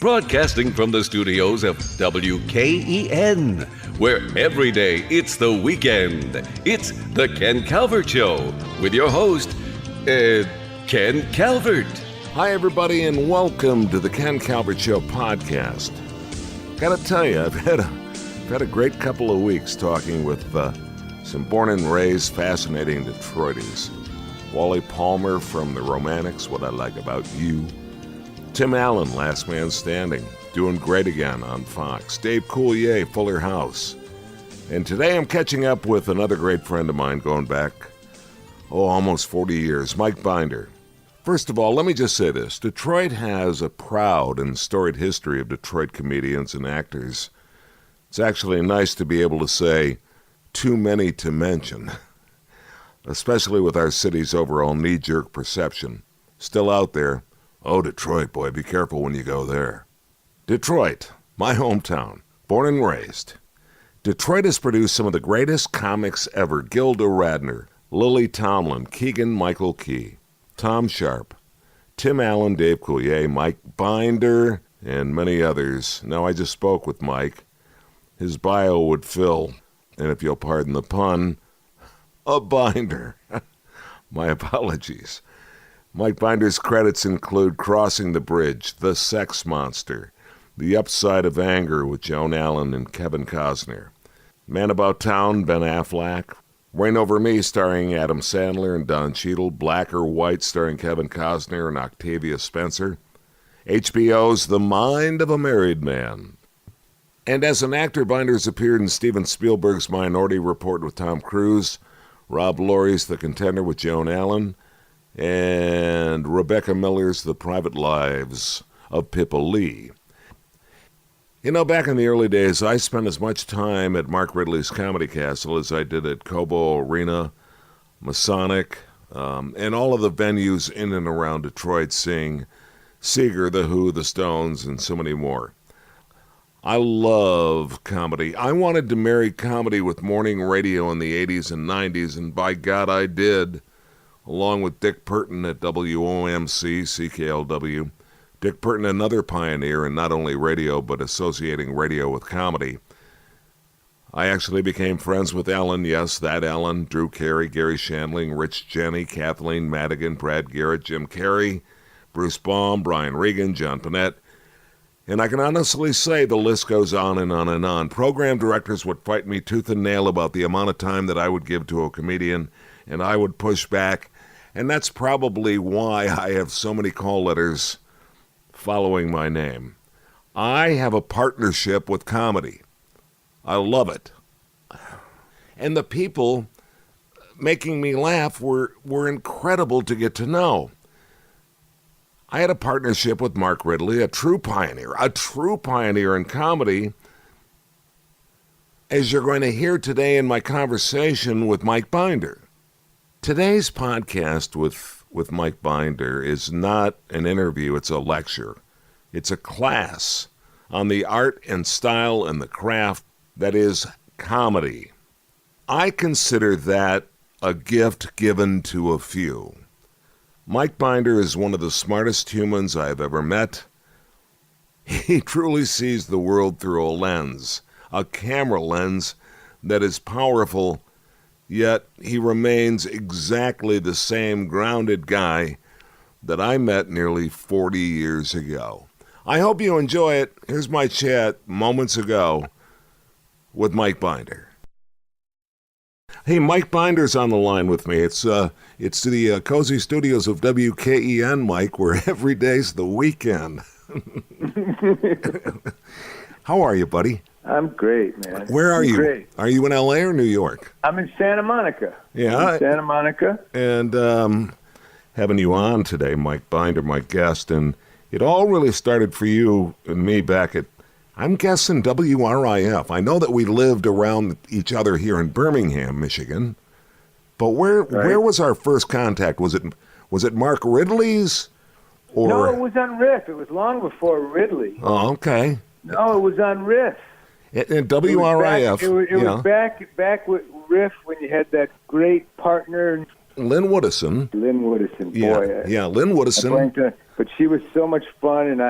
broadcasting from the studios of WKEN, where every day it's the weekend. It's the Ken Calvert Show with your host, Ken Calvert. Hi, everybody, and welcome to the Ken Calvert Show podcast. Gotta tell you, I've had a great couple of weeks talking with some born and raised fascinating Detroiters. Wally Palmer from the Romantics, What I Like About You. Tim Allen, Last Man Standing, doing great again on Fox. Dave Coulier, Fuller House. And today I'm catching up with another great friend of mine going back, almost 40 years, Mike Binder. First of all, let me just say this. Detroit has a proud and storied history of Detroit comedians and actors. It's actually nice to be able to say, too many to mention, especially with our city's overall knee-jerk perception. Still out there. Oh, Detroit, boy, be careful when you go there. Detroit, my hometown, born and raised. Detroit has produced some of the greatest comics ever. Gilda Radnar, Lily Tomlin, Keegan-Michael Key, Thom Sharp, Tim Allen, Dave Coulier, Mike Binder, and many others. Now, I just spoke with Mike. His bio would fill, and if you'll pardon the pun, a binder. My apologies. Mike Binder's credits include Crossing the Bridge, The Sex Monster, The Upside of Anger with Joan Allen and Kevin Costner, Man About Town, Ben Affleck, Reign Over Me starring Adam Sandler and Don Cheadle, Black or White starring Kevin Costner and Octavia Spencer, HBO's The Mind of a Married Man. And as an actor, Binder's appeared in Steven Spielberg's Minority Report with Tom Cruise, Rob Lorre's The Contender with Joan Allen, and Rebecca Miller's The Private Lives of Pippa Lee. You know, back in the early days, I spent as much time at Mark Ridley's Comedy Castle as I did at Cobo Arena, Masonic, and all of the venues in and around Detroit, seeing Seeger, The Who, The Stones, and so many more. I love comedy. I wanted to marry comedy with morning radio in the 80s and 90s, and by God, I did. Along with Dick Purton at WOMC, CKLW. Dick Purton, another pioneer in not only radio, but associating radio with comedy. I actually became friends with Ellen, yes, that Ellen, Drew Carey, Gary Shandling, Rich Jenny, Kathleen Madigan, Brad Garrett, Jim Carrey, Bruce Baum, Brian Regan, John Panette. And I can honestly say the list goes on and on and on. Program directors would fight me tooth and nail about the amount of time that I would give to a comedian, and I would push back. And that's probably why I have so many call letters following my name. I have a partnership with comedy. I love it. And the people making me laugh were incredible to get to know. I had a partnership with Mark Ridley, a true pioneer in comedy, as you're going to hear today in my conversation with Mike Binder. Today's podcast with Mike Binder is not an interview, it's a lecture. It's a class on the art and style and the craft that is comedy. I consider that a gift given to a few. Mike Binder is one of the smartest humans I've ever met. He truly sees the world through a lens, a camera lens that is powerful, yet he remains exactly the same grounded guy that I met nearly 40 years ago. I hope you enjoy it. Here's my chat moments ago with Mike Binder. Hey, Mike Binder's on the line with me. It's the cozy studios of WKEN, Mike, where every day's the weekend. How are you, buddy? I'm great, man. Where are you? Great. Are you in L.A. or New York? I'm in Santa Monica. Yeah. Santa Monica. And having you on today, Mike Binder, my guest, and it all really started for you and me back at, I'm guessing, WRIF. I know that we lived around each other here in Birmingham, Michigan, but where was our first contact? Was it Mark Ridley's? Or... No, it was on Riff. It was long before Ridley. Oh, okay. No, it was on Riff. And WRIF. It was back with Riff when you had that great partner, Lynn Woodison. Lynn Woodison, Yeah, boy. yeah, Lynn I Woodison. blanked on- but she was so much fun, and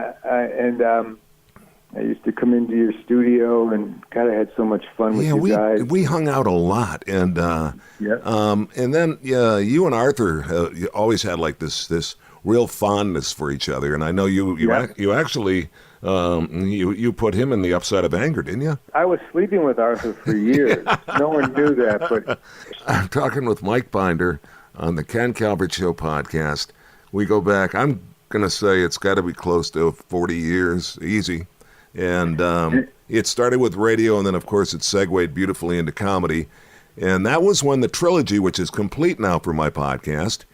I used to come into your studio, and God, I had so much fun with you guys. we hung out a lot, and and then you and Arthur you always had like this real fondness for each other, and I know you actually you put him in the upside of anger, didn't you? I was sleeping with Arthur for years. No one knew that, but I'm talking with Mike Binder on the Ken Calvert Show podcast. We go back. I'm gonna say it's got to be close to 40 years, easy. And it started with radio, and then, of course, it segued beautifully into comedy. And that was when the trilogy, which is complete now for my podcast,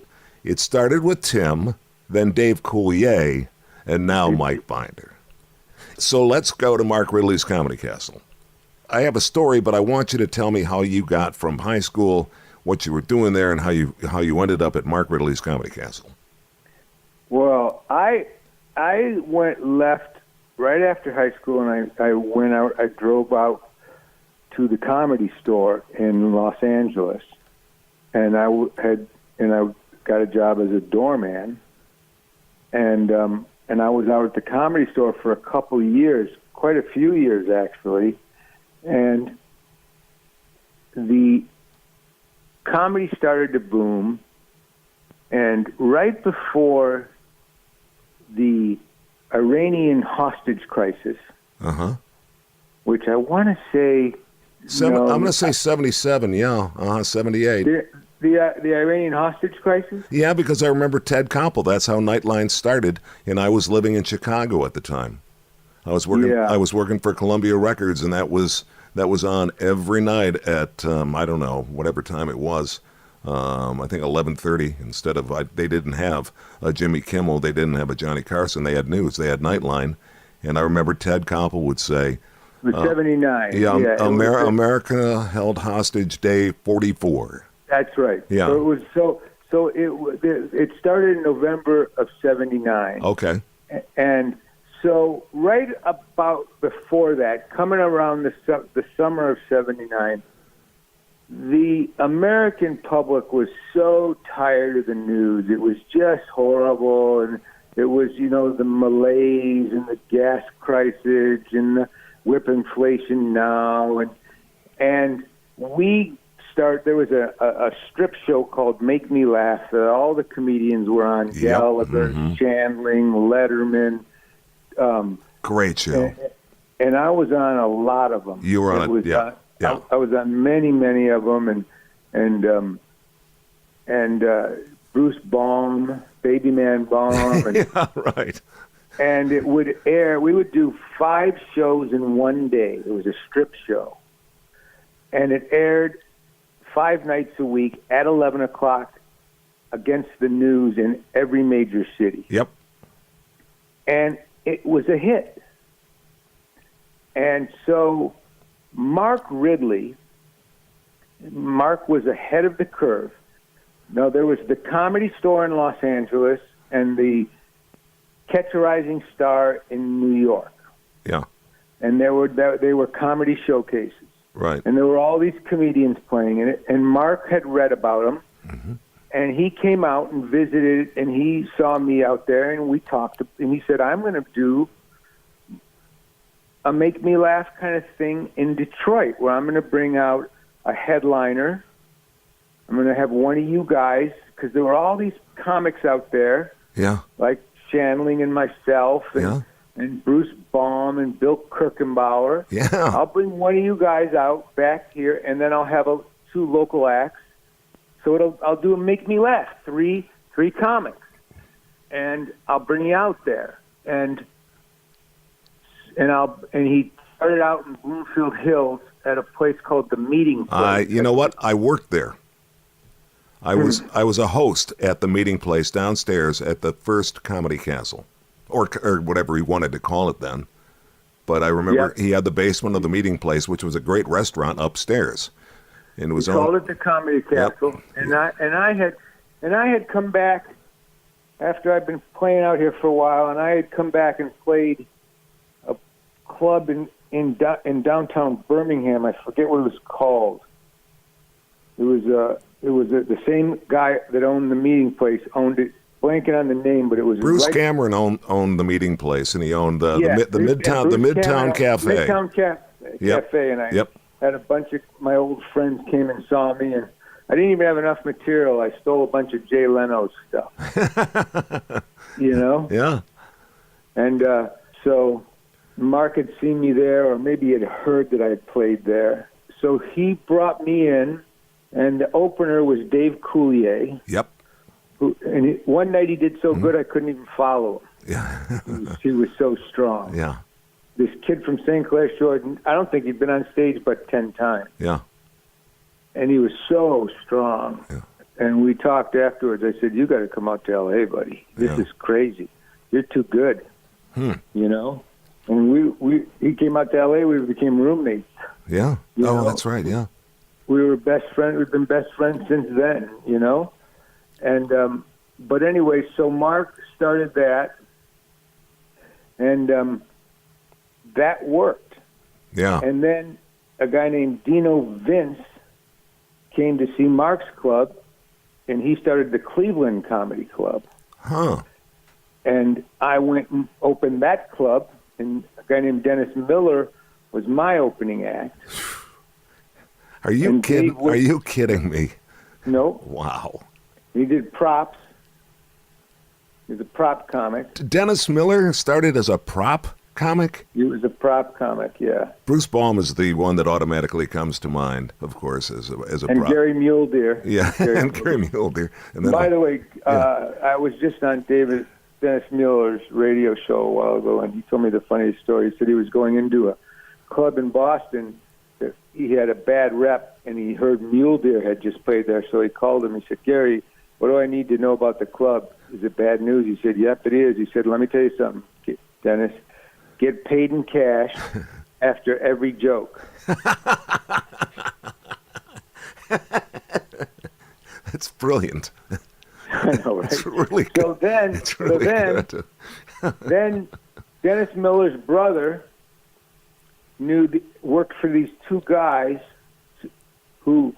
it started with Tim, then Dave Coulier, and now Mike Binder. So let's go to Mark Ridley's Comedy Castle. I have a story, but I want you to tell me how you got from high school, what you were doing there, and how you ended up at Mark Ridley's Comedy Castle. well, I left right after high school, and I went out. I drove out to the Comedy Store in Los Angeles, and I got a job as a doorman, and I was out at the Comedy Store for a couple years, quite a few years actually, and the comedy started to boom, and right before the Iranian hostage crisis, which I want to say, I'm going to say 77, 78. The Iranian hostage crisis? Yeah, because I remember Ted Koppel. That's how Nightline started, and I was living in Chicago at the time. I was working for Columbia Records, and that was on every night at I don't know, whatever time it was. I think 11:30 instead of they didn't have a Jimmy Kimmel, they didn't have a Johnny Carson. They had news, they had Nightline, and I remember Ted Koppel would say, "The 79, America held hostage day 44." That's right. Yeah. So it was it started in November of 79. Okay. And so right about before that, coming around the summer of 79, the American public was so tired of the news. It was just horrible, and it was, the malaise and the gas crisis and the whip inflation now, and there was a strip show called Make Me Laugh that all the comedians were on, Gallagher, Chandling, Letterman. Great show. And I was on a lot of them. You were on it, yeah. I was on many of them, and Bruce Baum, Baby Man Baum. And, yeah, right. And it would air. We would do 5 shows in one day. It was a strip show, and it aired 5 nights a week at 11 o'clock against the news in every major city. Yep. And it was a hit. And so Mark was ahead of the curve. Now, there was the Comedy Store in Los Angeles and the Catch a Rising Star in New York. Yeah. And they were comedy showcases. Right. And there were all these comedians playing in it, and Mark had read about them, and he came out and visited, and he saw me out there, and we talked, and he said, I'm going to do a Make Me Laugh kind of thing in Detroit, where I'm going to bring out a headliner. I'm going to have one of you guys, because there were all these comics out there, like Chandling and myself, and Bruce Baum and Bill Kirchenbauer. Yeah. I'll bring one of you guys out back here, and then I'll have 2 local acts. So I'll do a Make Me Laugh, 3 comics, and I'll bring you out there, and he started out in Bloomfield Hills at a place called the Meeting Place. You know what? I worked there. I was a host at the Meeting Place downstairs at the first Comedy Castle, or whatever he wanted to call it then. But I remember he had the basement of the Meeting Place, which was a great restaurant upstairs, and it was called it the Comedy Castle. Yep. And I had come back after I'd been playing out here for a while, and I had come back and played a club in downtown Birmingham. I forget what it was called. the same guy that owned the meeting place owned it. Blanking on the name, but it was Bruce Cameron owned the meeting place, and he owned the Midtown Cafe. Midtown Cafe, and I had a bunch of my old friends came and saw me, and I didn't even have enough material. I stole a bunch of Jay Leno's stuff. Yeah. And so Mark had seen me there, or maybe he had heard that I had played there. So he brought me in, and the opener was Dave Coulier. Yep. One night he did so good I couldn't even follow him. Yeah. He was so strong. Yeah. This kid from St. Clair Jordan, I don't think he'd been on stage but 10 times. Yeah. And he was so strong. Yeah. And we talked afterwards. I said, "You got to come out to L.A., buddy. This is crazy. You're too good." And he came out to L.A. We became roommates. Yeah. That's right. Yeah. We were best friends. We've been best friends since then. And but anyway, so Mark started that, and that worked. Yeah. And then a guy named Dino Vince came to see Mark's club, and he started the Cleveland Comedy Club. Huh. And I went and opened that club, and a guy named Dennis Miller was my opening act. Are you kidding? Are you kidding me? No. Wow. He did props. He's a prop comic. Dennis Miller started as a prop comic? He was a prop comic, yeah. Bruce Baum is the one that automatically comes to mind, of course, as a prop. And Gary Muledeer. Yeah, Gary Muledeer. And then by the way, I was just on Dennis Miller's radio show a while ago, and he told me the funniest story. He said he was going into a club in Boston. He had a bad rep, and he heard Muledeer had just played there, so he called him. He said, "Gary, what do I need to know about the club? Is it bad news?" He said, "Yep, it is." He said, "Let me tell you something, Dennis. Get paid in cash after every joke." That's brilliant. I know, right? It's really good. Then Dennis Miller's brother worked for these two guys who,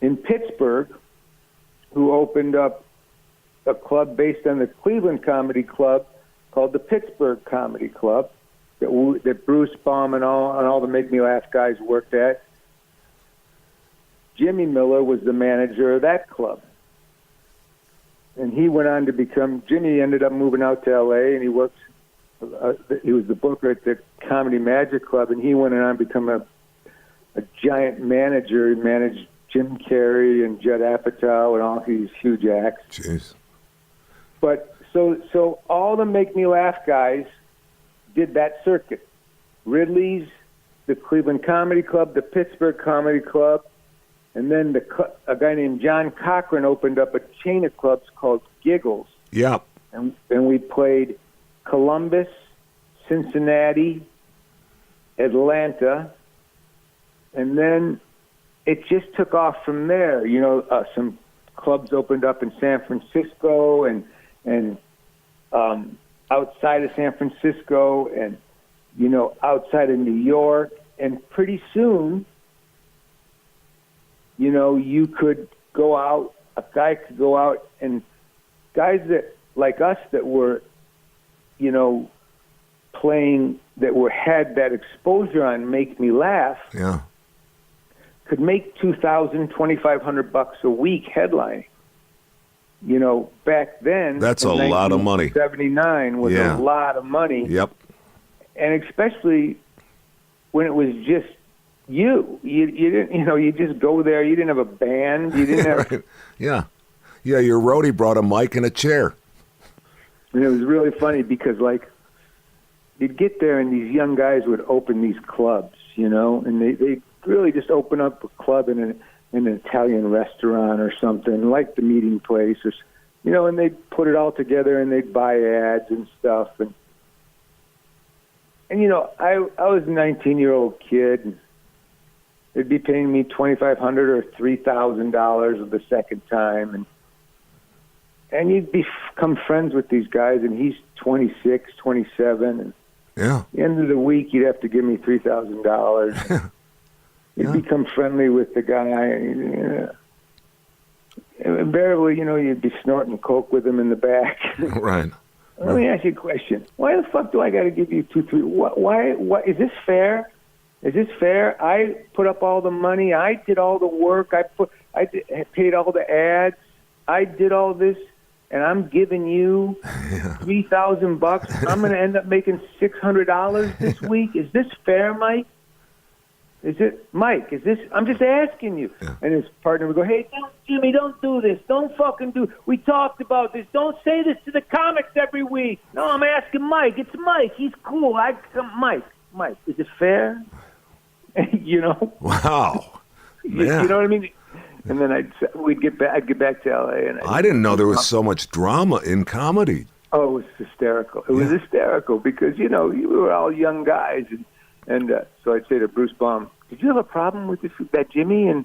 in Pittsburgh, who opened up a club based on the Cleveland Comedy Club called the Pittsburgh Comedy Club that Bruce Baum and all the Make Me Laugh guys worked at. Jimmy Miller was the manager of that club. And he went on to Jimmy ended up moving out to L.A., and he was the booker at the Comedy Magic Club, and he went on to become a giant manager. He managed Jim Carrey and Judd Apatow and all these huge acts. Jeez. But so all the Make Me Laugh guys did that circuit. Ridley's, the Cleveland Comedy Club, the Pittsburgh Comedy Club, and then a guy named John Cochran opened up a chain of clubs called Giggles. Yeah. And we played Columbus, Cincinnati, Atlanta, and then it just took off from there. Some clubs opened up in San Francisco and outside of San Francisco and, outside of New York. And pretty soon, you could go out, a guy could go out, and guys that, like us, that were, playing, had that exposure on Make Me Laugh, yeah, could make $2,000, $2,500 a week headlining. Back then, that's a lot of money. 79 was a lot of money. Yep. And especially when it was just you didn't, you just go there. You didn't have a band. You didn't have. Right. Yeah. Your roadie brought a mic and a chair. And it was really funny because, you'd get there and these young guys would open these clubs, and they really just open up a club in an Italian restaurant or something, like the Meeting Place, or, and they'd put it all together and they'd buy ads and stuff. And I was a 19-year-old kid, and they'd be paying me $2,500 or $3,000 the second time, and you'd become friends with these guys, and he's 26, 27, and yeah. at the end of the week, you'd have to give me $3,000. You'd become friendly with the guy. invariably, you'd be snorting coke with him in the back. Right. Let me ask you a question. Why the fuck do I got to give you 2, 3? Why? Is this fair? Is this fair? I put up all the money. I did all the work. I paid all the ads. I did all this, and I'm giving you $3,000. I'm going to end up making $600 this week. Is this fair, Mike? Is it, Mike? Is this? I'm just asking you. Yeah. And his partner would go, "Hey, Jimmy, don't do this. Don't fucking do. We talked about this. Don't say this to the comics every week. No, I'm asking Mike. It's Mike. He's cool. Mike. Is it fair?" Wow. You know what I mean? And then I'd get back to LA, and I didn't know there was so much drama in comedy. Oh, it was hysterical. It was hysterical because we were all young guys, and so I'd say to Bruce Baum, "Did you have a problem with that Jimmy in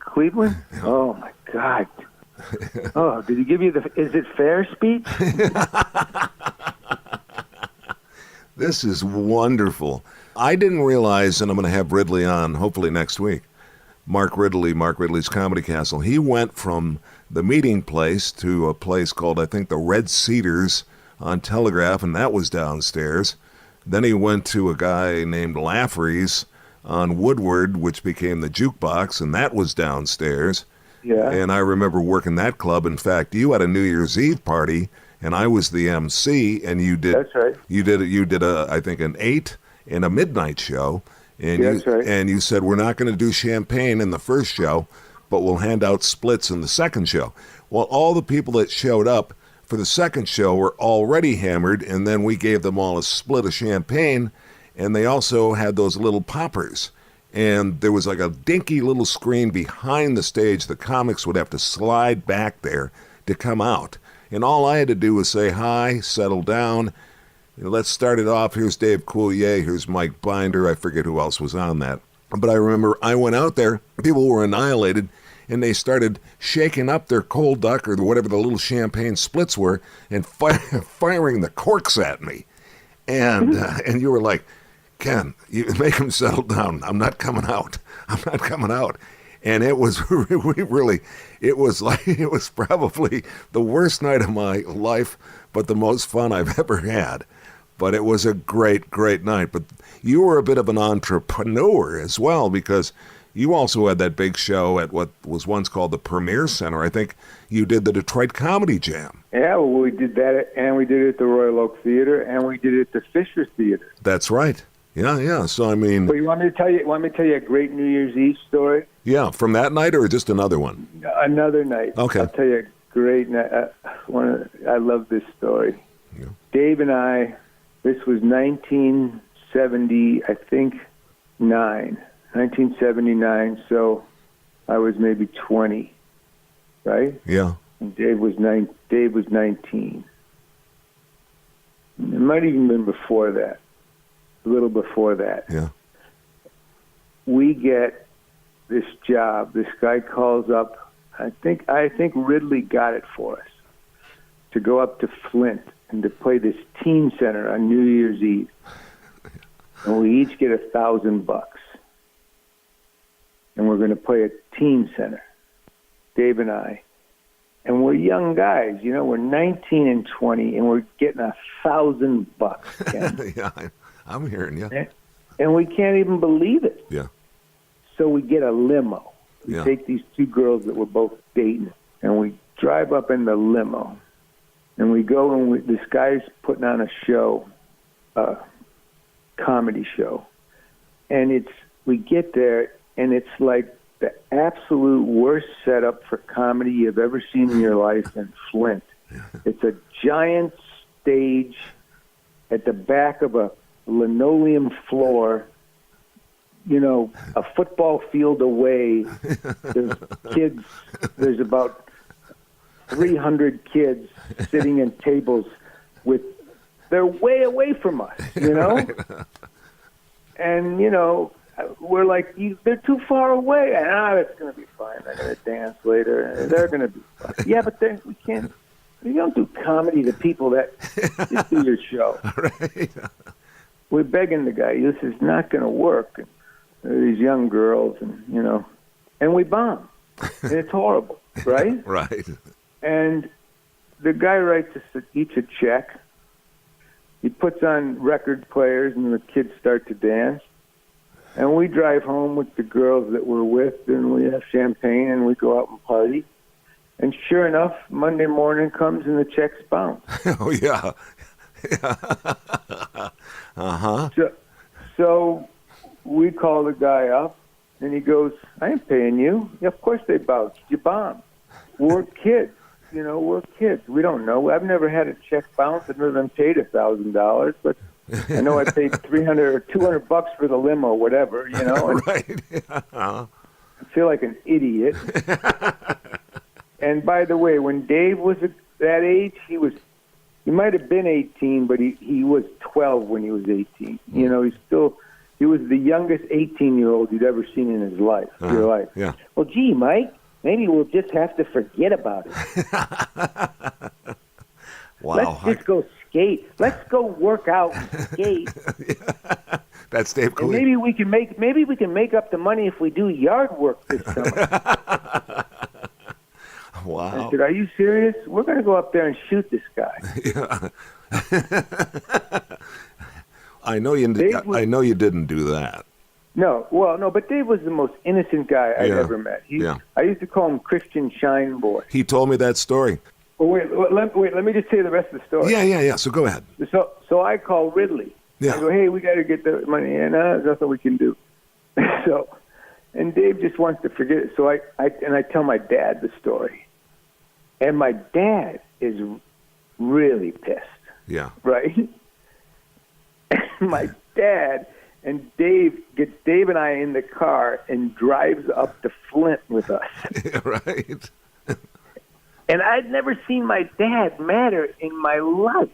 Cleveland?" Oh my God. Oh, did he give you the "Is it fair" speech? This is wonderful. I didn't realize, and I'm going to have Ridley on hopefully next week, Mark Ridley's Comedy Castle. He went from the meeting place to a place called, I think, the Red Cedars on Telegraph, and that was downstairs. Then he went to a guy named Laffrey's on Woodward, which became the Jukebox, and that was downstairs. Yeah. And I remember working that club. In fact, you had a New Year's Eve party, and I was the MC, and you did. That's right. You did I think an 8 and a midnight show. And that's right. And you said, we're not going to do champagne in the first show, but we'll hand out splits in the second show. Well, all the people that showed up for the second show were already hammered, and then we gave them all a split of champagne, and they also had those little poppers. And there was like a dinky little screen behind the stage. The comics would have to slide back there to come out. And all I had to do was say hi, settle down. Let's start it off. Here's Dave Coulier. Here's Mike Binder. I forget who else was on that. But I remember I went out there. People were annihilated, and they started shaking up their cold duck or whatever the little champagne splits were and firing the corks at me. And you were like, "Ken, you make him settle down. I'm not coming out. And it was it was probably the worst night of my life, but the most fun I've ever had. But it was a great, great night. But you were a bit of an entrepreneur as well, because you also had that big show at what was once called the Premier Center. I think you did the Detroit Comedy Jam. Yeah, well, we did that, and we did it at the Royal Oak Theater, and we did it at the Fisher Theater. That's right. Yeah. So, I mean... Well, you want me to tell you a great New Year's Eve story? Yeah, from that night or just another one? Another night. Okay. I'll tell you a great night. I love this story. Yeah. Dave and I, this was 1979, so I was maybe 20, right? Yeah. And Dave was 19. It might even been before that. A little before that. Yeah. We get this job. This guy calls up. I think Ridley got it for us to go up to Flint and to play this teen center on New Year's Eve. And we each get $1,000. And we're going to play a teen center, Dave and I. And we're young guys, we're 19 and 20, and we're getting $1,000. Yeah, I'm hearing you. And we can't even believe it. Yeah. So we get a limo. We take these two girls that we're both dating, and we drive up in the limo. And we go, and this guy's putting on a show, comedy show. And we get there, and it's like the absolute worst setup for comedy you've ever seen in your life in Flint. It's a giant stage at the back of a linoleum floor, a football field away. There's about 300 kids sitting in tables they're way away from us, And, we're like, they're too far away. That's going to be fine. They're going to dance later. They're going to be fine. Yeah, but we can't. We don't do comedy to people that just do your show. Right. We're begging the guy, this is not going to work. And these young girls, and we bomb. And it's horrible, right? Right. And the guy writes us each a check. He puts on record players, and the kids start to dance. And we drive home with the girls that we're with, and we have champagne, and we go out and party. And sure enough, Monday morning comes, and the checks bounce. Oh, yeah. Uh-huh. So we call the guy up, and he goes, I ain't paying you. Yeah, of course they bounced. You bombed. We're kids. We're kids. We don't know. I've never had a check bounce. I've never been paid $1,000, but I know I paid $300 or $200 for the limo, whatever, And Right. I feel like an idiot. And by the way, when Dave was that age, he might have been 18, but he was 12 when he was 18. He was the youngest 18-year-old you'd ever seen in his life. Your life. Yeah. Well, gee, Mike, maybe we'll just have to forget about it. Wow. Let's just go skate. Let's go work out and skate. That's Dave Coulier. And maybe we can make up the money if we do yard work this summer. Wow. I said, are you serious? We're going to go up there and shoot this guy. Yeah. I know you didn't do that. No, but Dave was the most innocent guy I'd ever met. I used to call him Christian Shine Boy. He told me that story. Well, wait, let me just tell you the rest of the story. Yeah. So go ahead. So I call Ridley. Yeah. I go, hey, we got to get the money in. There's nothing we can do. And Dave just wants to forget it. So I tell my dad the story. And my dad is really pissed. Yeah. Right? My dad and Dave gets Dave and I in the car and drives up to Flint with us. Yeah, right. And I'd never seen my dad madder in my life.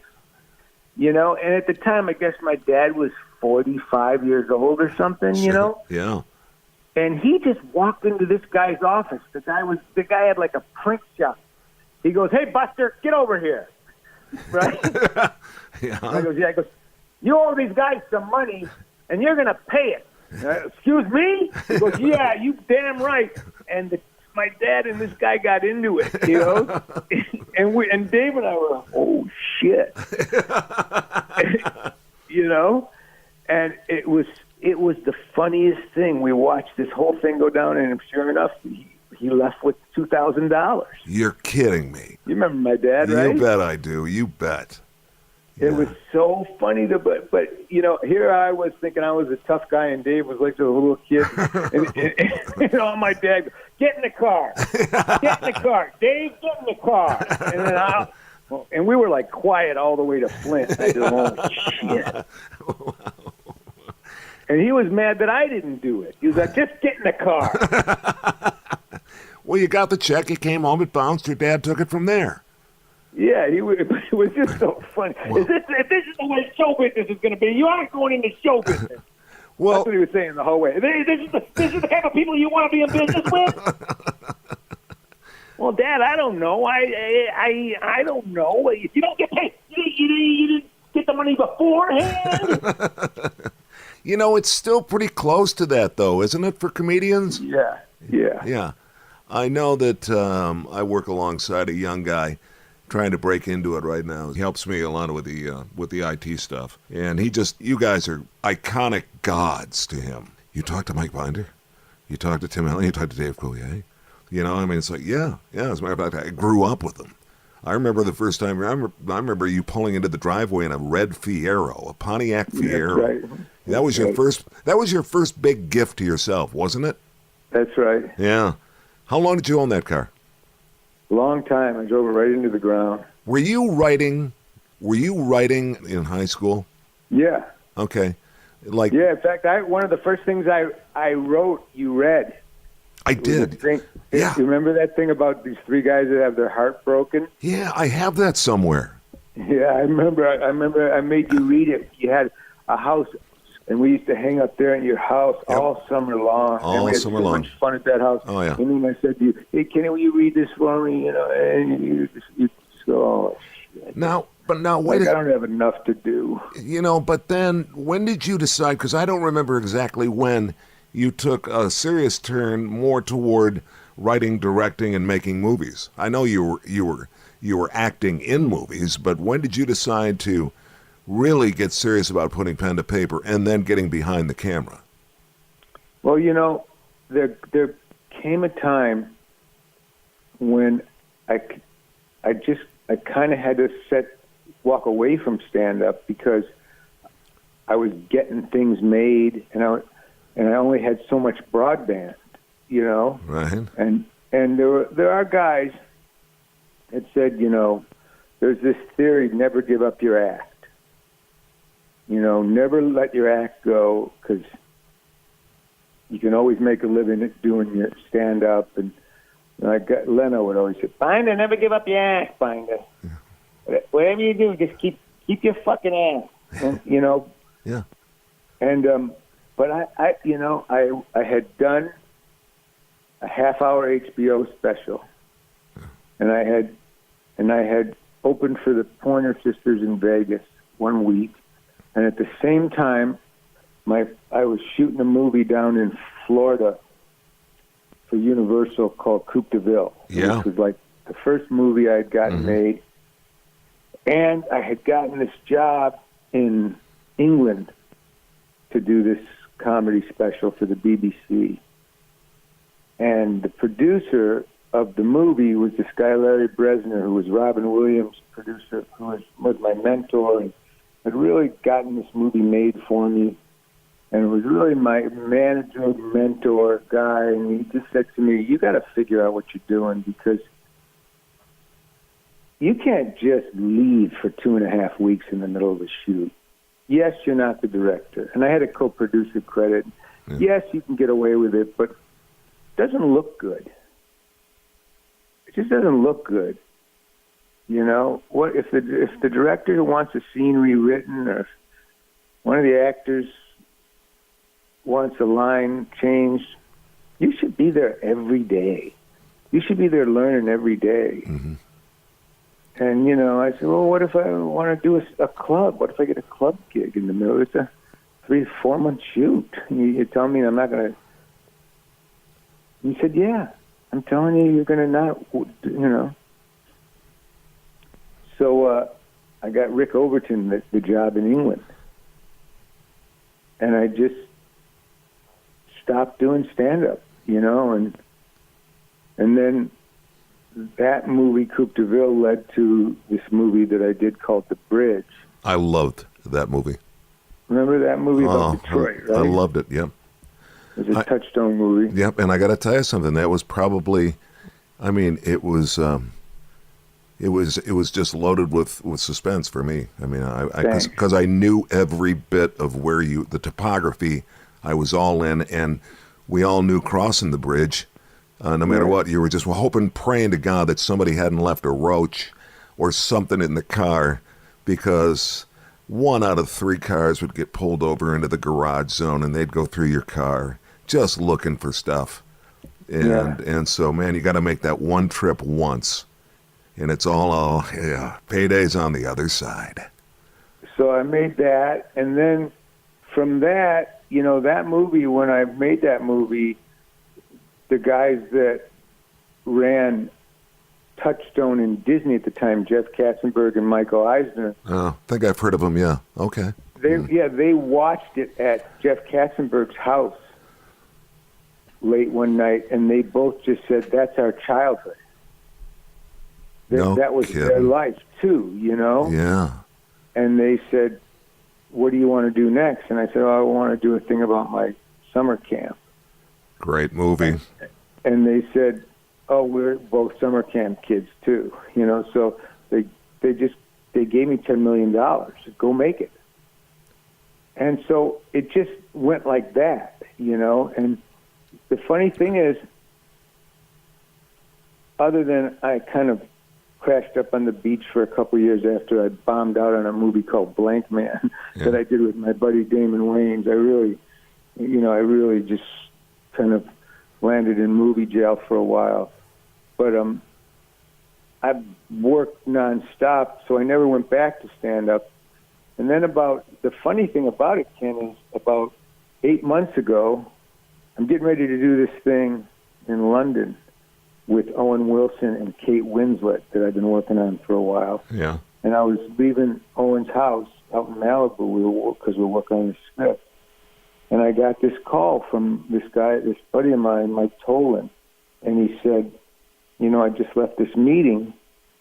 And at the time, I guess my dad was 45 years old or something, Yeah. And he just walked into this guy's office. The guy had like a print shop. He goes, hey, Buster, get over here. Right? Yeah. I goes, yeah. He goes, you owe these guys some money, and you're going to pay it. Excuse me? He goes, yeah, you damn right. And my dad and this guy got into it, and Dave and I were like, oh, shit. And it was the funniest thing. We watched this whole thing go down, and sure enough, he left with $2,000. You're kidding me. You remember my dad, right? You bet I do. You bet. It was so funny but here I was thinking I was a tough guy, and Dave was like the little kid. And my dad goes, get in the car. Get in the car. Dave, get in the car. And then and we were like quiet all the way to Flint. I said, oh, shit. Wow. And he was mad that I didn't do it. He was like, just get in the car. Well, you got the check. It came home. It bounced. Your dad took it from there. Yeah, it was just so funny. Well, if this is the way show business is going to be, you aren't going into show business. Well, that's what he was saying the whole way. This is the kind of people you want to be in business with? Well, Dad, I don't know. I don't know. If you don't get paid, you didn't get the money beforehand? It's still pretty close to that, though, isn't it, for comedians? Yeah. Yeah. I know that I work alongside a young guy trying to break into it right now. He helps me a lot with the IT stuff. And you guys are iconic gods to him. You talk to Mike Binder? You talk to Tim Allen? You talk to Dave Coulier? It's like, yeah. As a matter of fact, I grew up with them. I remember the first time, I remember you pulling into the driveway in a red Fiero, a Pontiac Fiero. That's right. That was your first big gift to yourself, wasn't it? That's right. Yeah. How long did you own that car? Long time. I drove it right into the ground. Were you writing in high school? Yeah. Okay. In fact, one of the first things I wrote, you read. I did. Yeah. You remember that thing about these three guys that have their heart broken? Yeah, I have that somewhere. Yeah, I remember I made you read it. You had a house, and we used to hang up there in your house all summer long. All we had summer so long. much fun at that house. Oh, yeah. And then I said to you, hey, Kenny, will you read this for me? And you just go, oh, shit. Now, wait. I don't have enough to do. But then when did you decide, because I don't remember exactly when you took a serious turn more toward writing, directing, and making movies? I know you were acting in movies, but when did you decide to really get serious about putting pen to paper and then getting behind the camera? Well, there came a time when I kind of had to walk away from stand-up because I was getting things made, and I only had so much broadband, Right. And there are guys that said, there's this theory: never give up your act. Never let your act go, because you can always make a living at doing your stand-up. And Leno would always say, Binder, never give up your act, Binder. Yeah. Whatever you do, just keep your fucking ass. And, Yeah. And but I had done a half-hour HBO special, and I had opened for the Pointer Sisters in Vegas one week, and at the same time, I was shooting a movie down in Florida for Universal called Coupe de Ville. Yeah. Which was like the first movie I had gotten made. And I had gotten this job in England to do this comedy special for the BBC. And the producer of the movie was this guy, Larry Bresner, who was Robin Williams' producer, who was my mentor, and had really gotten this movie made for me. And it was really my manager, mentor guy, and he just said to me, you got to figure out what you're doing, because you can't just leave for 2.5 weeks in the middle of a shoot. Yes, you're not the director. And I had a co-producer credit. Yeah. Yes, you can get away with it, but it doesn't look good. It just doesn't look good. What if the director wants a scene rewritten, or if one of the actors wants a line changed, you should be there every day. You should be there learning every day. Mm-hmm. And, I said, well, what if I want to do a club? What if I get a club gig in the middle? It's a 3-4 month shoot. You tell me I'm not going to... He said, yeah, I'm telling you, you're going to not, So I got Rick Overton the job in England. And I just stopped doing stand-up, and then that movie, Coupe de Ville, led to this movie that I did called The Bridge. I loved that movie. Remember that movie about Detroit, right? I loved it, yep. It was a touchstone movie. Yep, and I got to tell you something. That was probably, it was just loaded with suspense for me. Because I knew every bit of where the topography. I was all in, and we all knew crossing the bridge. No matter what, you were just hoping, praying to God that somebody hadn't left a roach or something in the car, because 1 out of 3 cars would get pulled over into the garage zone, and they'd go through your car just looking for stuff. And so, man, you got to make that one trip once, and it's all payday's on the other side. So I made that, and then from that, that movie, when I made that movie, the guys that ran Touchstone in Disney at the time, Jeff Katzenberg and Michael Eisner. Oh, I think I've heard of them, yeah. Okay. They watched it at Jeff Katzenberg's house late one night, and they both just said, that's our childhood. That was kidding. Their life, too, Yeah. And they said, what do you want to do next? And I said, I want to do a thing about my summer camp. Great movie. And they said, we're both summer camp kids too, so they gave me $10 million to go make it. And so it just went like that, and the funny thing is, other than I kind of crashed up on the beach for a couple of years after I bombed out on a movie called Blank Man that I did with my buddy Damon Wayans, I really just kind of landed in movie jail for a while. But I've worked nonstop, so I never went back to stand-up. And then the funny thing about it, Ken, is about 8 months ago, I'm getting ready to do this thing in London with Owen Wilson and Kate Winslet that I've been working on for a while. Yeah. And I was leaving Owen's house out in Malibu because we were working on the script. And I got this call from this buddy of mine, Mike Tomlin. And he said, I just left this meeting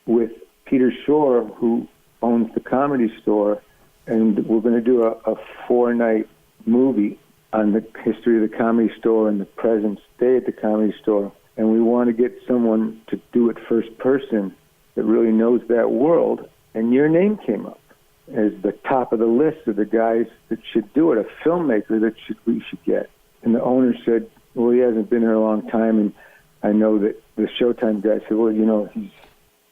with Peter Shore, who owns the Comedy Store, and we're going to do a 4-night movie on the history of the Comedy Store and the present day at the Comedy Store. And we want to get someone to do it first person that really knows that world. And your name came up as the top of the list of the guys that should do it, a filmmaker that we should get. And the owner said, well, he hasn't been here a long time, and I know that the Showtime guy said, well,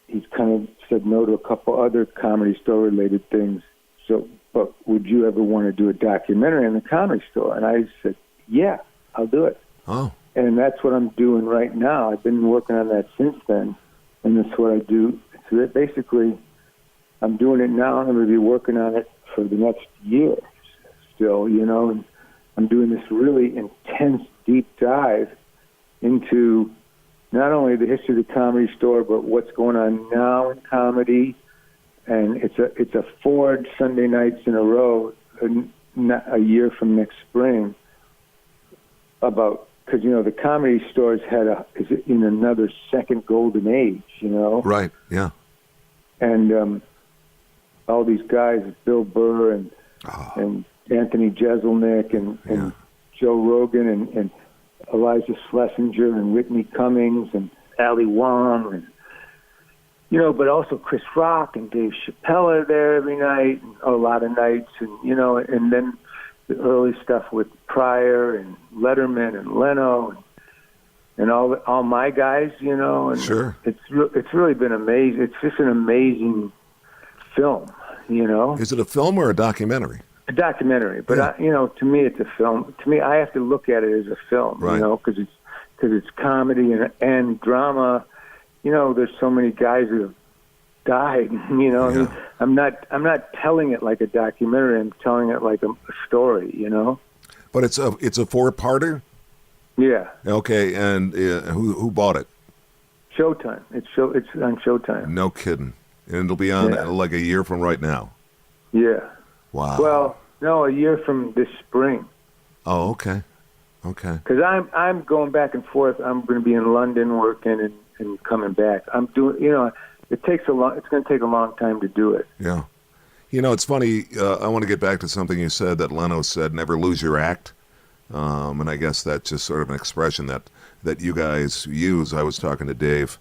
he's kind of said no to a couple other Comedy Store-related things. So, but would you ever want to do a documentary on the Comedy Store? And I said, yeah, I'll do it. Oh. And that's what I'm doing right now. I've been working on that since then, and that's what I do. So that basically, I'm doing it now, and I'm going to be working on it for the next year still, and I'm doing this really intense deep dive into not only the history of the Comedy Store, but what's going on now in comedy. And it's a 4 Sunday nights in a row, a year from next spring, because the Comedy Store is in another second golden age, Right, yeah. And all these guys, Bill Burr and Anthony Jeselnik and Joe Rogan and Elijah Schlesinger and Whitney Cummings and Ali Wong and but also Chris Rock and Dave Chappelle are there every night, and a lot of nights, and and then the early stuff with Pryor and Letterman and Leno and all my guys, and sure. It's really been amazing. It's just an amazing film, Is it a film or a documentary? A documentary, but to me it's a film. To me, I have to look at it as a film, right. Because it's comedy and drama. There's so many guys who have died. I mean, I'm not telling it like a documentary. I'm telling it like a story. But it's a 4-parter. Yeah. Okay, and who bought it? Showtime. It's on Showtime. No kidding. And it'll be on like a year from right now. Yeah. Wow. Well, no, a year from this spring. Oh, okay. Okay. Because I'm going back and forth. I'm going to be in London working and coming back. I'm doing. It's going to take a long time to do it. Yeah. It's funny. I want to get back to something you said that Leno said. Never lose your act. And I guess that's just sort of an expression that you guys use. I was talking to Dave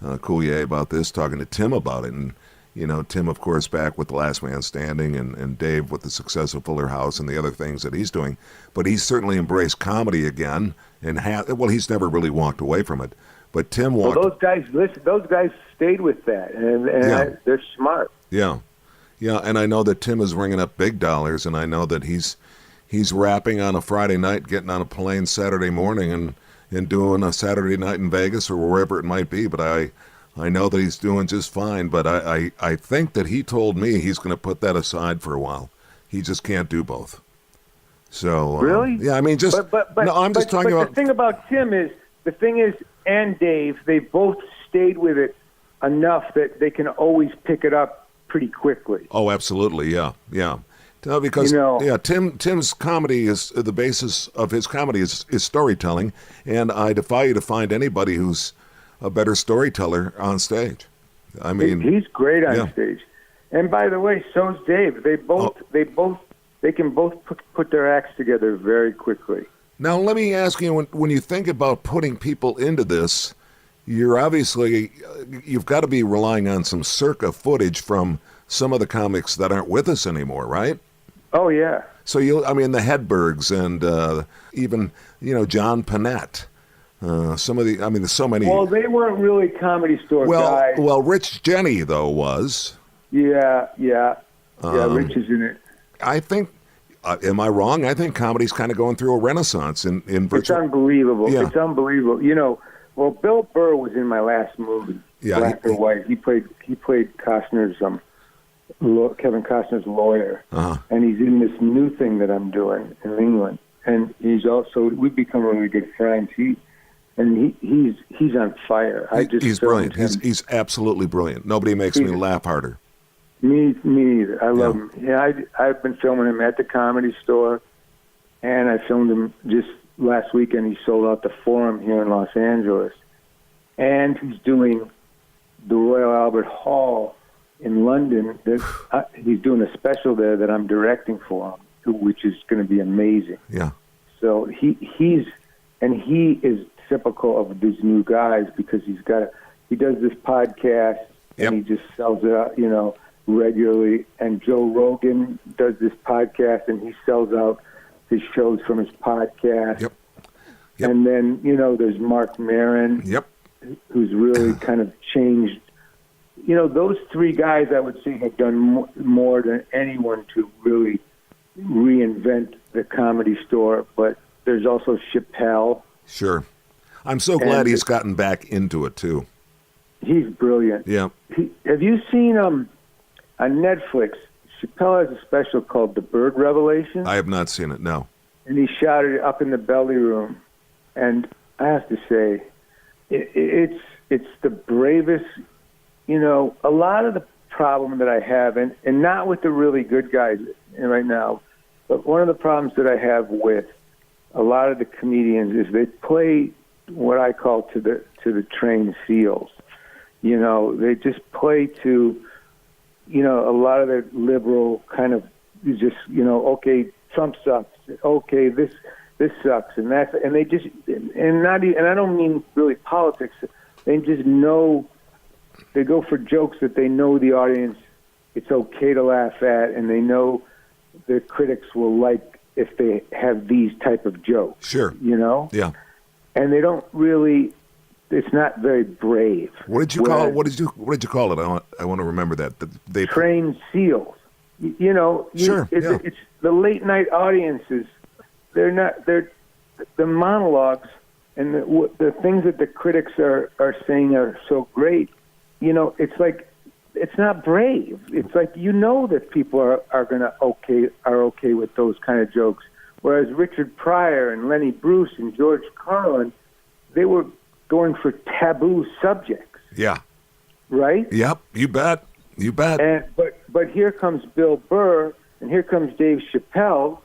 Coulier about this, talking to Tim about it, and Tim, of course, back with The Last Man Standing, and Dave with the success of Fuller House and the other things that he's doing. But he's certainly embraced comedy again, and he's never really walked away from it. But Tim walked. Well, those guys stayed with that, and they're smart. Yeah, yeah, and I know that Tim is ringing up big dollars, and I know that he's rapping on a Friday night, getting on a plane Saturday morning, and doing a Saturday night in Vegas or wherever it might be. But I know that he's doing just fine. But I think that he told me he's going to put that aside for a while. He just can't do both. So really, yeah, I mean, I'm just talking about. The thing is, and Dave, they both stayed with it enough that they can always pick it up pretty quickly. Oh, absolutely, yeah. Because Tim's comedy is the basis of his comedy is storytelling, and I defy you to find anybody who's a better storyteller on stage. I mean, he's great on stage. And by the way, so's Dave. They can both put their acts together very quickly. Now, let me ask you, when you think about putting people into this, you've got to be relying on some circa footage from some of the comics that aren't with us anymore, right? Oh, yeah. So, the Hedbergs and even, John Panette. There's so many. Well, they weren't really Comedy Store guys. Well, Rich Jenny, though, was. Yeah. Rich is in it. I think, am I wrong? I think comedy's kind of going through a renaissance in virtual. It's unbelievable. Yeah. It's unbelievable. Well, Bill Burr was in my last movie, Black or White. He played Costner's Kevin Costner's lawyer, and he's in this new thing that I'm doing in England. And he's also, we've become really good friends. and he's on fire. He's brilliant. He's absolutely brilliant. Nobody makes me laugh harder. Me either. I love him. Yeah, I've been filming him at the Comedy Store, and I filmed him just last weekend. He sold out the Forum here in Los Angeles, and he's doing the Royal Albert Hall in London. He's doing a special there that I'm directing for him, which is going to be amazing. Yeah. So he is typical of these new guys because he does this podcast and he just sells it out, regularly. And Joe Rogan does this podcast and he sells out his shows from his podcast. Yep. And then, there's Mark Maron. Yep. Who's really kind of changed. Those three guys, I would say, have done more than anyone to really reinvent the Comedy Store. But there's also Chappelle. Sure. I'm so glad he's gotten back into it, too. He's brilliant. Yeah. Have you seen on Netflix, Chappelle has a special called The Bird Revelation? I have not seen it, no. And he shot it up in the belly room. And I have to say, it's the bravest, a lot of the problem that I have, and not with the really good guys right now, but one of the problems that I have with a lot of the comedians is they play what I call to the trained seals. They just play to, a lot of the liberal kind of just, okay, Trump sucks. Okay, this sucks, and they just, and I don't mean really politics. They just know, they go for jokes that they know the audience, it's okay to laugh at, and they know the critics will like if they have these type of jokes. Sure. Yeah. And they don't really, it's not very brave. What did you call it? What did you call it? I want to remember that. They trained seals. Sure. It's the late night audiences. They're the monologues and the things that the critics are saying are so great. It's like, it's not brave. It's like, that people are okay with those kind of jokes. Whereas Richard Pryor and Lenny Bruce and George Carlin, they were going for taboo subjects. Yeah. Right? Yep. You bet. But here comes Bill Burr, and here comes Dave Chappelle,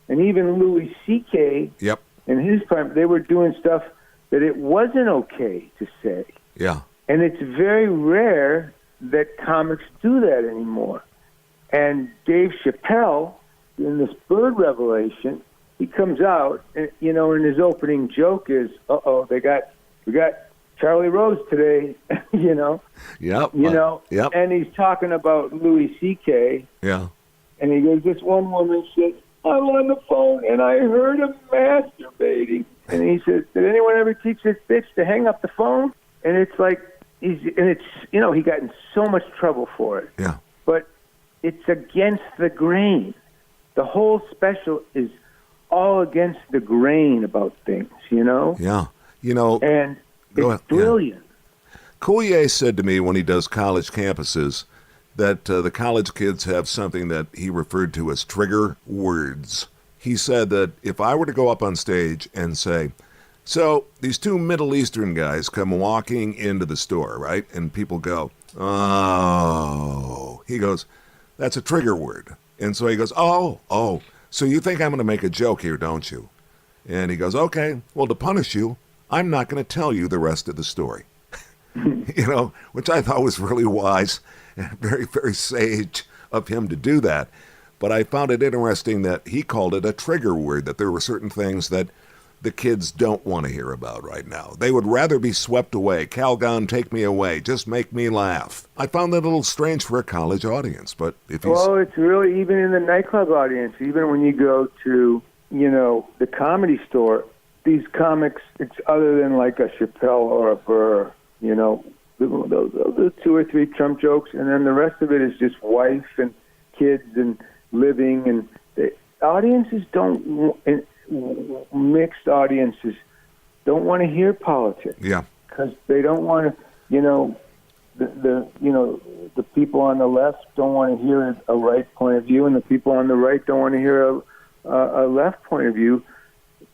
and even Louis C.K. Yep. In his prime, they were doing stuff that it wasn't okay to say. Yeah. And it's very rare that comics do that anymore. And Dave Chappelle, in this Bird Revelation, he comes out, and, and his opening joke is, we got Charlie Rose today, Yep. Yep. And he's talking about Louis C.K. Yeah. And he goes, this one woman said, I'm on the phone and I heard him masturbating. And he says, did anyone ever teach this bitch to hang up the phone? And it's like, he got in so much trouble for it. Yeah. But it's against the grain. The whole special is all against the grain about things, Yeah. And it's brilliant. Yeah. Coulier said to me when he does college campuses that the college kids have something that he referred to as trigger words. He said that if I were to go up on stage and say, so these two Middle Eastern guys come walking into the store, right? And people go, oh. He goes, that's a trigger word. And so he goes, oh. So you think I'm going to make a joke here, don't you? And he goes, okay, well, to punish you, I'm not going to tell you the rest of the story. Which I thought was really wise and very, very sage of him to do that. But I found it interesting that he called it a trigger word, that there were certain things that the kids don't want to hear about right now. They would rather be swept away. Calgon, take me away. Just make me laugh. I found that a little strange for a college audience, but if he's... Well, it's really even in the nightclub audience, even when you go to, the Comedy Store, these comics, it's other than like a Chappelle or a Burr, the 2 or 3 Trump jokes, and then the rest of it is just wife and kids and living, and the audiences mixed audiences don't want to hear politics. Yeah. Because they don't want to, the people on the left don't want to hear a right point of view, and the people on the right don't want to hear a left point of view.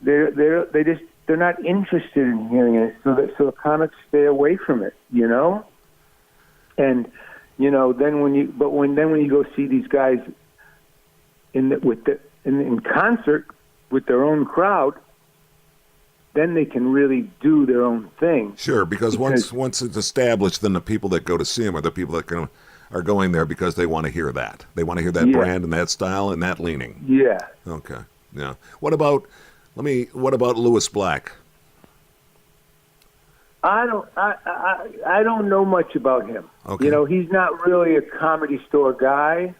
They just they're not interested in hearing it, so the comics stay away from it, And then when you go see these guys in concert with their own crowd, then they can really do their own thing. Sure, because once it's established, then the people that go to see them are the people that are going there because they want to hear that. They want to hear that brand and that style and that leaning. Yeah. Okay. Yeah. What about Lewis Black? I don't know much about him. Okay. He's not really a Comedy Store guy.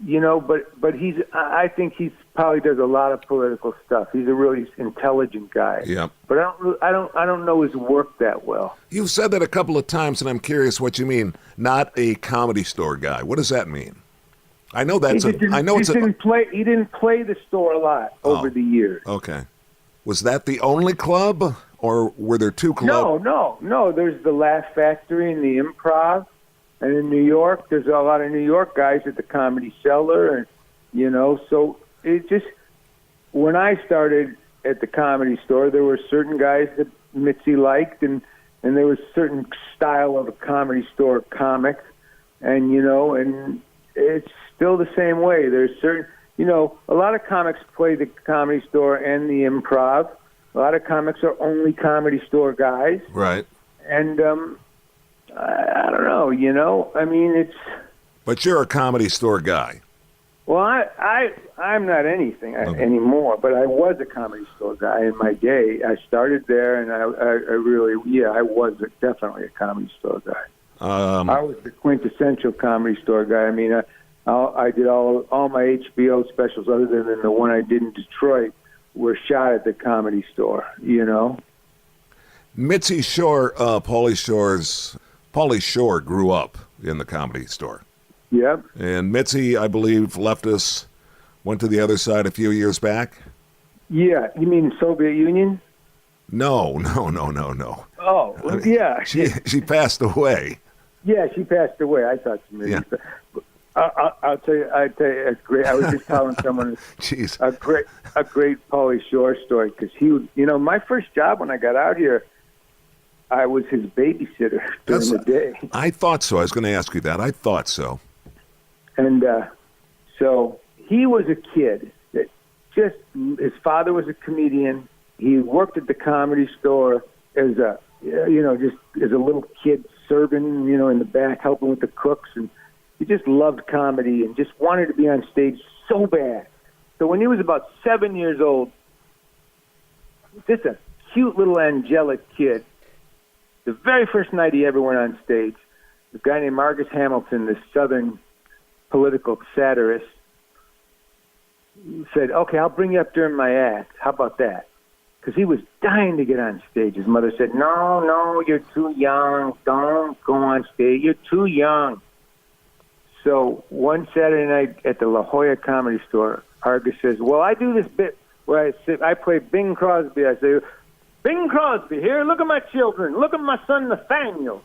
But I think he's probably does a lot of political stuff. He's a really intelligent guy. Yeah. But I don't know his work that well. You've said that a couple of times, and I'm curious what you mean. Not a Comedy Store guy. What does that mean? I know that's He didn't play the store a lot over the years. Okay. Was that the only club, or were there two clubs? No. There's the Laugh Factory and the Improv. And in New York, there's a lot of New York guys at the Comedy Cellar, and so it just when I started at the Comedy Store, there were certain guys that Mitzi liked, and there was certain style of a Comedy Store comic, and and it's still the same way. There's certain a lot of comics play the Comedy Store and the Improv. A lot of comics are only Comedy Store guys, right? And I don't know, I mean, it's... But you're a Comedy Store guy. Well, I'm not anything anymore, but I was a Comedy Store guy in my day. I started there, and I was definitely a Comedy Store guy. I was the quintessential Comedy Store guy. I mean, I did all my HBO specials, other than the one I did in Detroit, were shot at the Comedy Store, Mitzi Shore, Pauly Shore grew up in the Comedy Store. Yep. And Mitzi, I believe, left us, went to the other side a few years back. Yeah. You mean Soviet Union? No. Oh, yeah. She passed away. Yeah, she passed away. I thought she maybe. Yeah. I'll tell you, it's great. I was just telling someone a great Pauly Shore story, because he, my first job when I got out here, I was his babysitter during the day. I thought so. I was going to ask you that. I thought so. And so he was a kid that his father was a comedian. He worked at the Comedy Store as just as a little kid, serving, in the back, helping with the cooks. And he just loved comedy and just wanted to be on stage so bad. So when he was about 7 years old, just a cute little angelic kid, the very first night he ever went on stage, this guy named Marcus Hamilton, this Southern political satirist, said, "Okay, I'll bring you up during my act. How about that?" Because he was dying to get on stage. His mother said, No, you're too young. Don't go on stage. You're too young. So one Saturday night at the La Jolla Comedy Store, Argus says, "Well, I do this bit where I play Bing Crosby. I say, Bing Crosby, here, look at my children. Look at my son Nathaniel.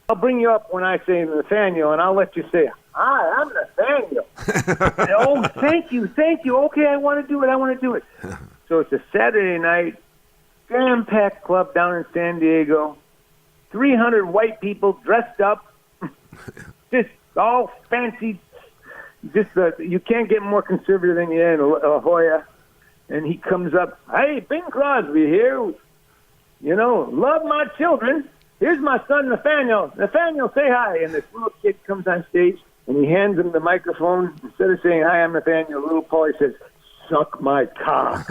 I'll bring you up when I say Nathaniel, and I'll let you say, hi, I'm Nathaniel." "Oh, thank you. Okay, I want to do it. So it's a Saturday night, jam-packed club down in San Diego, 300 white people dressed up, just all fancy. You can't get more conservative than you in La Jolla. And he comes up, "Hey, Bing Crosby here. Love my children. Here's my son Nathaniel. Nathaniel, say hi." And this little kid comes on stage, and he hands him the microphone. Instead of saying, "Hi, I'm Nathaniel," little Paulie says, "Suck my cock."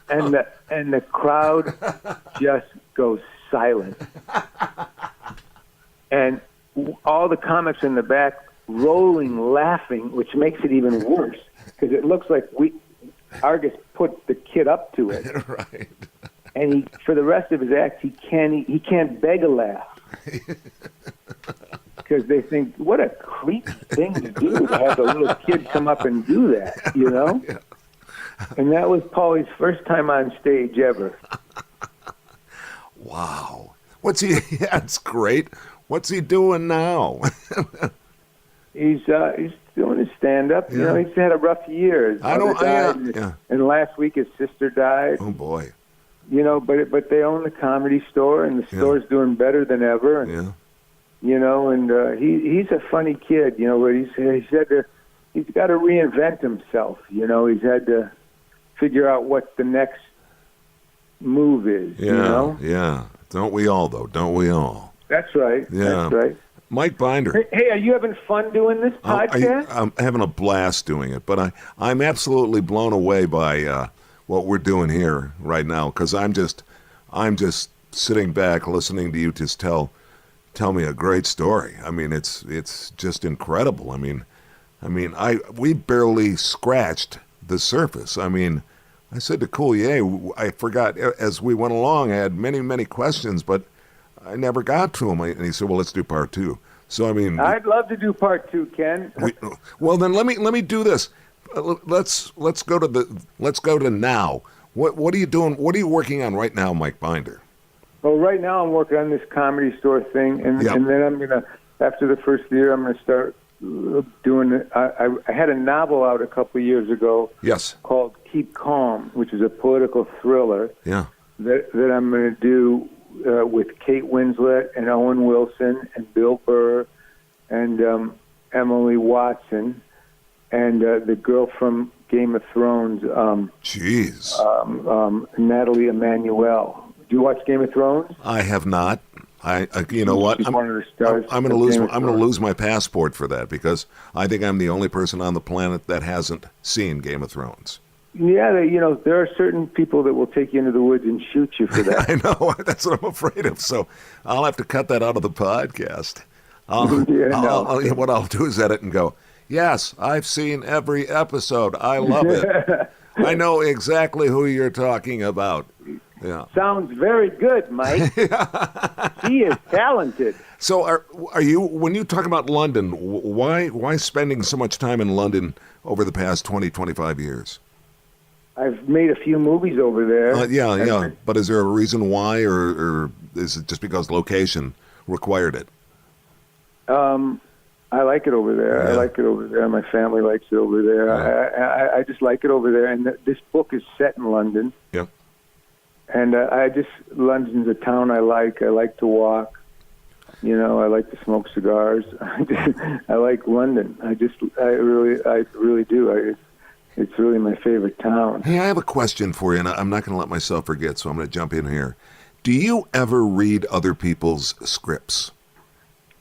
And the crowd just goes silent. And all the comics in the back rolling, laughing, which makes it even worse, because it looks like Argus put the kid up to it. Right. And for the rest of his act, he can't beg a laugh, because they think, what a creepy thing to do, to have a little kid come up and do that, Yeah. And that was Paulie's first time on stage ever. Wow. That's great. What's he doing now? He's doing his stand-up. Yeah. You know, he's had a rough year. His mother died, and last week his sister died. Oh boy. You know, but they own the Comedy Store, and the store's doing better than ever. And, you know, and he's a funny kid. You know, but he's got to reinvent himself. You know, he's had to figure out what the next move is. Yeah, you know? Yeah. Don't we all, though? Don't we all? That's right. Yeah. That's right. Mike Binder. Hey, are you having fun doing this podcast? I'm having a blast doing it, but I'm absolutely blown away by what we're doing here right now, because I'm just sitting back listening to you just tell me a great story. I mean, it's just incredible. I mean, we barely scratched the surface. I mean, I said to Coulier, I forgot, as we went along, I had many, many questions, but I never got to them. And he said, well, let's do part 2. So, I mean... I'd love to do part 2, Ken. Well, then let me do this. Let's go to now. What are you doing? What are you working on right now, Mike Binder? Well, right now I'm working on this Comedy Store thing, and then I'm going to, after the first year, I'm going to start doing it. I had a novel out a couple of years ago called Keep Calm, which is a political thriller that I'm going to do with Kate Winslet and Owen Wilson and Bill Burr and Emily Watson and the girl from Game of Thrones, Natalie Emmanuel. Do you watch Game of Thrones? I have not. You know what? I'm going to lose my passport for that, because I think I'm the only person on the planet that hasn't seen Game of Thrones. Yeah, there are certain people that will take you into the woods and shoot you for that. I know. That's what I'm afraid of. So I'll have to cut that out of the podcast. What I'll do is edit and go, yes, I've seen every episode. I love it. I know exactly who you're talking about. Yeah. Sounds very good, Mike. He is talented. So are you, when you talk about London, why spending so much time in London over the past 20, 25 years? I've made a few movies over there. But is there a reason why, or is it just because location required it? I like it over there. Yeah. I like it over there. My family likes it over there. Yeah. I just like it over there. And this book is set in London. Yeah. And London's a town I like. I like to walk. You know, I like to smoke cigars. I like London. I really do. It's really my favorite town. Hey, I have a question for you, and I'm not going to let myself forget, so I'm going to jump in here. Do you ever read other people's scripts?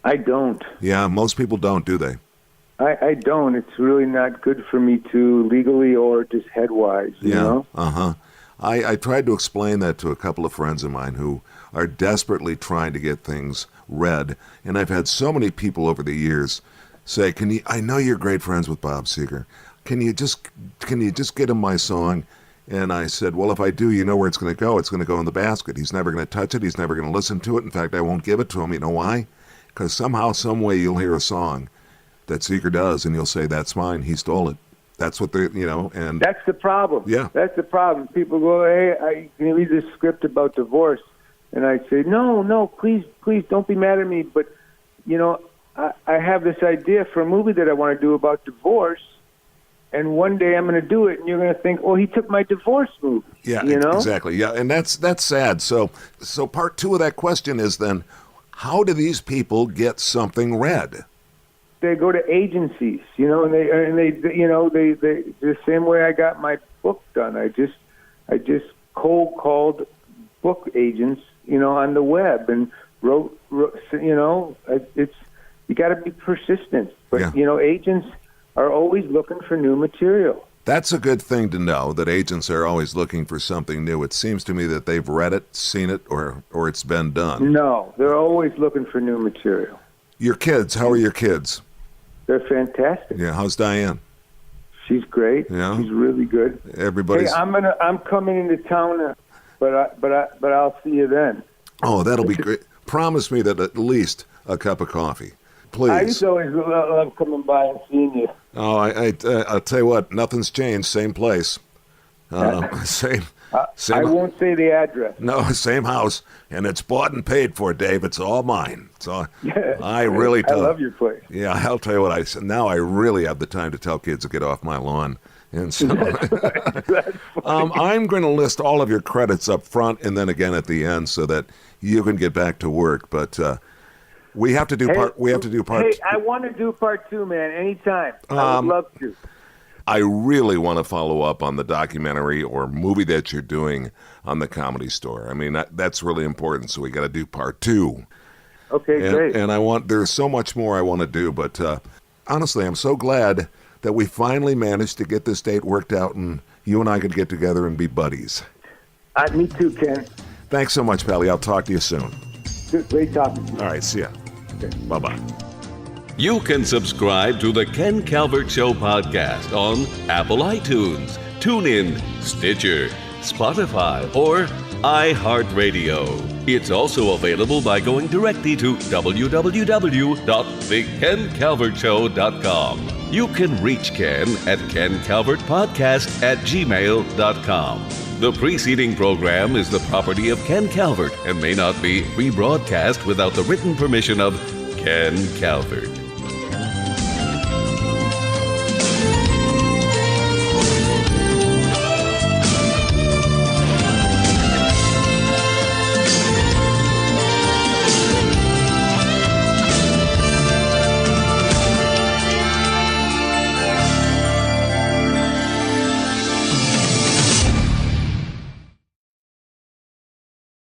I don't. Yeah, most people don't, do they? I don't. It's really not good for me to, legally or just head-wise, you know? Uh-huh. I tried to explain that to a couple of friends of mine who are desperately trying to get things read, and I've had so many people over the years say, I know you're great friends with Bob Seger. Can you just get him my song? And I said, well, if I do, you know where it's going to go. It's going to go in the basket. He's never going to touch it. He's never going to listen to it. In fact, I won't give it to him. You know why? Because somehow, some way, you'll hear a song that Seger does, and you'll say, that's mine. He stole it. That's what and that's the problem. Yeah. That's the problem. People go, hey, can you read this script about divorce? And I say, no, please, don't be mad at me. But, I have this idea for a movie that I want to do about divorce. And one day I'm going to do it, and you're going to think, oh, he took my divorce movie. Yeah, exactly. Yeah, and that's sad. So part 2 of that question is then, how do these people get something read? They go to agencies, and they the same way I got my book done. I just cold called book agents, on the web and wrote it's, you got to be persistent. But agents are always looking for new material. That's a good thing to know, that agents are always looking for something new. It seems to me that they've read it, seen it, or it's been done. No, they're always looking for new material. Your kids, how are your kids? They're fantastic. Yeah, how's Diane? She's great. Yeah, she's really good. Everybody's. Hey, I'm coming into town, but I'll see you then. Oh, that'll be great. Promise me that at least a cup of coffee, please. I used to always love coming by and seeing you. Oh, I'll tell you what, nothing's changed. Same place. I won't say the address. No, same house, and it's bought and paid for, Dave. It's all mine. So I love your place. Yeah, I'll tell you what I said. Now I really have the time to tell kids to get off my lawn. And so I'm going to list all of your credits up front and then again at the end so that you can get back to work. But we have to do part. Hey, I want to do part 2, man. Anytime. I would love to. I really want to follow up on the documentary or movie that you're doing on the Comedy Store. I mean, that's really important. So we got to do part 2. Okay, great. And there's so much more I want to do. But honestly, I'm so glad that we finally managed to get this date worked out and you and I could get together and be buddies. Me too, Ken. Thanks so much, Pally. I'll talk to you soon. Great talking to you. All right, see ya. Okay. Bye-bye. You can subscribe to the Ken Calvert Show podcast on Apple iTunes, TuneIn, Stitcher, Spotify, or iHeartRadio. It's also available by going directly to www.thekencalvertshow.com. You can reach Ken at kencalvertpodcast@gmail.com. The preceding program is the property of Ken Calvert and may not be rebroadcast without the written permission of Ken Calvert.